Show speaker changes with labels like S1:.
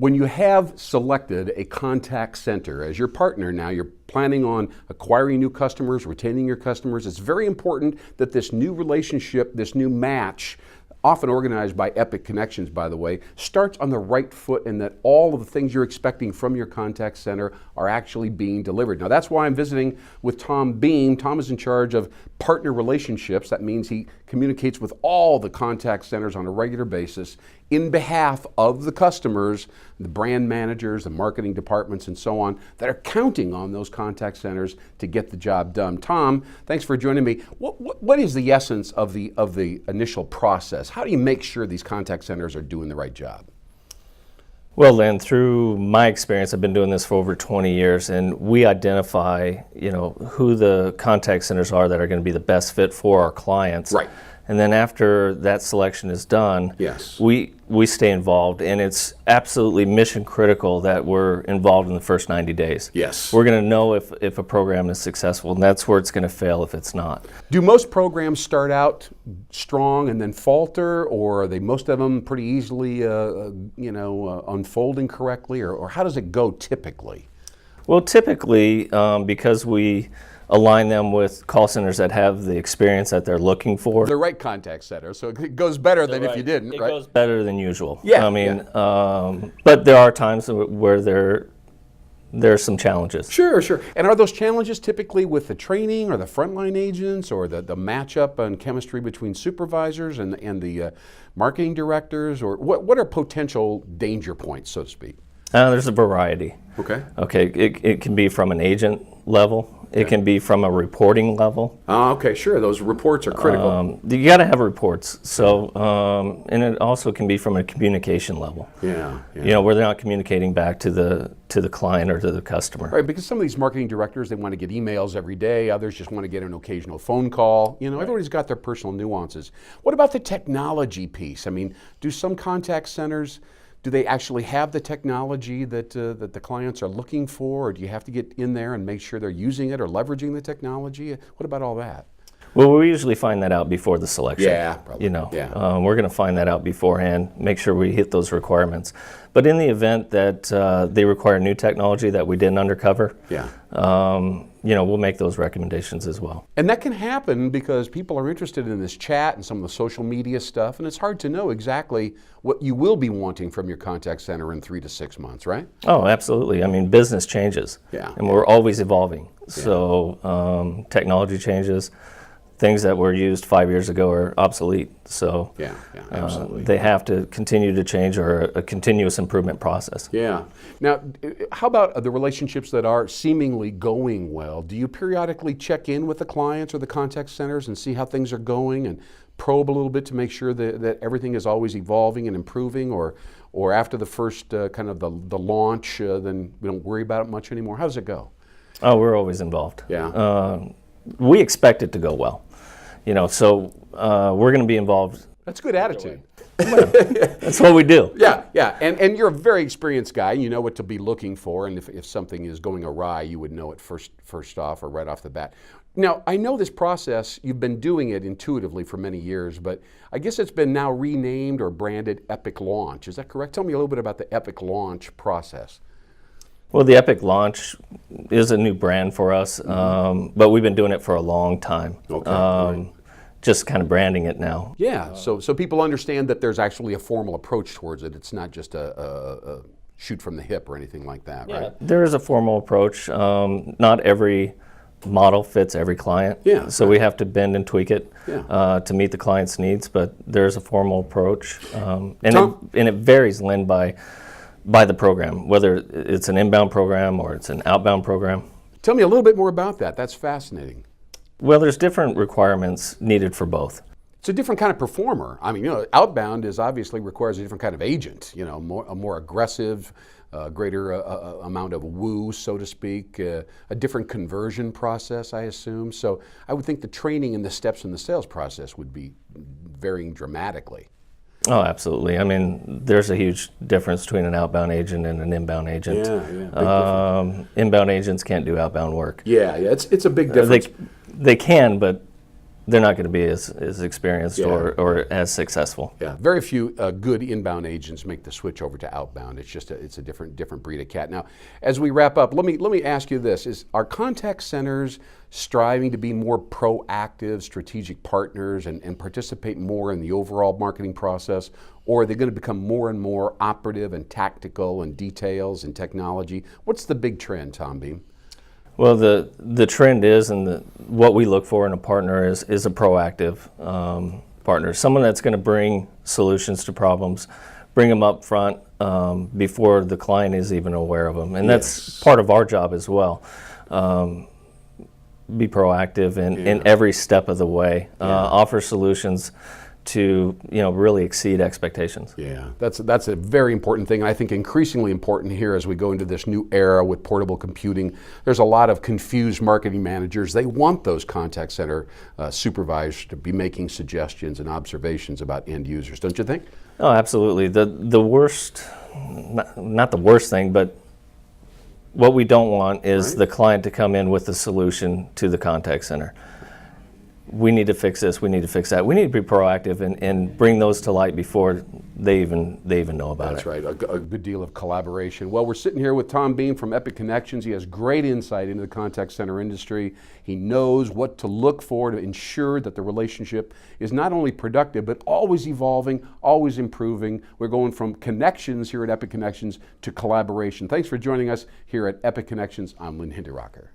S1: When you have selected a contact center as your partner, now you're planning on acquiring new customers, retaining your customers, it's very important that this new relationship, this new match, often organized by EPIC Connections, by the way, starts on the right foot, and that all of the things you're expecting from your contact center are actually being delivered. Now that's why I'm visiting with Tom Behm. Tom is in charge of partner relationships. That means he communicates with all the contact centers on a regular basis in behalf of the customers, the brand managers, the marketing departments, and so on, that are counting on those contact centers to get the job done. Tom, thanks for joining me. What is the essence of the initial process? How do you make sure these contact centers are doing the right job?
S2: Well, Lynn, through my experience, I've been doing this for over 20 years, and we identify, who the contact centers are that are going to be the best fit for our clients.
S1: Right.
S2: And then after that selection is done,
S1: yes,
S2: we stay involved, and it's absolutely mission critical that we're involved in the first 90 days.
S1: Yes.
S2: We're going to know if a program is successful, and that's where it's going to fail if it's not.
S1: Do most programs start out strong and then falter, or are they most of them pretty easily unfolding correctly, or how does it go typically?
S2: Well, typically, because we align them with call centers that have the experience that they're looking for.
S1: The right contact center, so it goes better than if you didn't, right?
S2: It goes better than usual.
S1: Yeah.
S2: I mean, but there are times where there's some challenges.
S1: Sure. And are those challenges typically with the training or the frontline agents, or the matchup and chemistry between supervisors and the marketing directors, or what are potential danger points, so to speak?
S2: There's a variety.
S1: Okay.
S2: It can be from an agent level. It can be from a reporting level.
S1: Okay, sure. Those reports are critical.
S2: You got to have reports. So, and it also can be from a communication level.
S1: Yeah.
S2: Where they're not communicating back to the client or to the customer.
S1: Right, because some of these marketing directors, they want to get emails every day. Others just want to get an occasional phone call. Everybody's got their personal nuances. What about the technology piece? I mean, do some contact centers, do they actually have the technology that the clients are looking for, or do you have to get in there and make sure they're using it or leveraging the technology? What about all that?
S2: Well, we usually find that out before the selection.
S1: Yeah, probably.
S2: We're going to find that out beforehand, make sure we hit those requirements. But in the event that they require new technology that we didn't undercover, we'll make those recommendations as well.
S1: And that can happen because people are interested in this chat and some of the social media stuff, and it's hard to know exactly what you will be wanting from your contact center in 3 to 6 months, right?
S2: Oh, absolutely. I mean, business changes, and we're always evolving. So technology changes. Things that were used 5 years ago are obsolete. So
S1: absolutely.
S2: They have to continue to change, or a continuous improvement process.
S1: Yeah. Now, how about the relationships that are seemingly going well? Do you periodically check in with the clients or the contact centers and see how things are going and probe a little bit to make sure that everything is always evolving and improving, or after the first kind of the launch, then we don't worry about it much anymore? How does it go?
S2: Oh, we're always involved.
S1: Yeah.
S2: We expect it to go well. So we're going to be involved.
S1: That's a good attitude.
S2: That's what we do.
S1: Yeah. And you're a very experienced guy. You know what to be looking for, and if something is going awry, you would know it first off, or right off the bat. Now, I know this process, you've been doing it intuitively for many years, but I guess it's been now renamed or branded EPIC Launch. Is that correct? Tell me a little bit about the EPIC Launch process.
S2: Well, the EPIC Launch is a new brand for us, but we've been doing it for a long time.
S1: Okay. Right.
S2: Just kind of branding it now.
S1: Yeah, so people understand that there's actually a formal approach towards it. It's not just a shoot from the hip or anything like that, right?
S2: There is a formal approach. Not every model fits every client.
S1: Yeah.
S2: So we have to bend and tweak it to meet the client's needs, but there's a formal approach. And it varies, Lynn, by the program, whether it's an inbound program or it's an outbound program.
S1: Tell me a little bit more about that. That's fascinating.
S2: Well, there's different requirements needed for both.
S1: It's a different kind of performer. I mean, outbound obviously requires a different kind of agent, a more aggressive, greater amount of woo, so to speak, a different conversion process, I assume. So I would think the training and the steps in the sales process would be varying dramatically.
S2: Oh, absolutely. I mean, there's a huge difference between an outbound agent and an inbound agent. Inbound agents can't do outbound work.
S1: Yeah, it's a big difference.
S2: They can, but they're not going to be as experienced
S1: Yeah.
S2: or as successful.
S1: Yeah, very few good inbound agents make the switch over to outbound. It's just it's a different breed of cat. Now, as we wrap up, let me ask you this: are contact centers striving to be more proactive, strategic partners and participate more in the overall marketing process, or are they going to become more and more operative and tactical and details and technology? What's the big trend, Tom Behm?
S2: Well, the trend is, and what we look for in a partner is a proactive partner, someone that's going to bring solutions to problems, bring them up front before the client is even aware of them, and that's part of our job as well. Be proactive in every step of the way, offer solutions to really exceed expectations.
S1: Yeah, that's a very important thing, and I think increasingly important here as we go into this new era with portable computing. There's a lot of confused marketing managers. They want those contact center supervisors to be making suggestions and observations about end users, don't you think?
S2: Oh, absolutely. The worst, not the worst thing, but what we don't want is the client to come in with a solution to the contact center. We need to fix this, we need to fix that. We need to be proactive and bring those to light before they even know about it.
S1: That's right, a good deal of collaboration. Well, we're sitting here with Tom Behm from EPIC Connections. He has great insight into the contact center industry. He knows what to look for to ensure that the relationship is not only productive, but always evolving, always improving. We're going from connections here at EPIC Connections to collaboration. Thanks for joining us here at EPIC Connections. I'm Lynn Hinderrocker.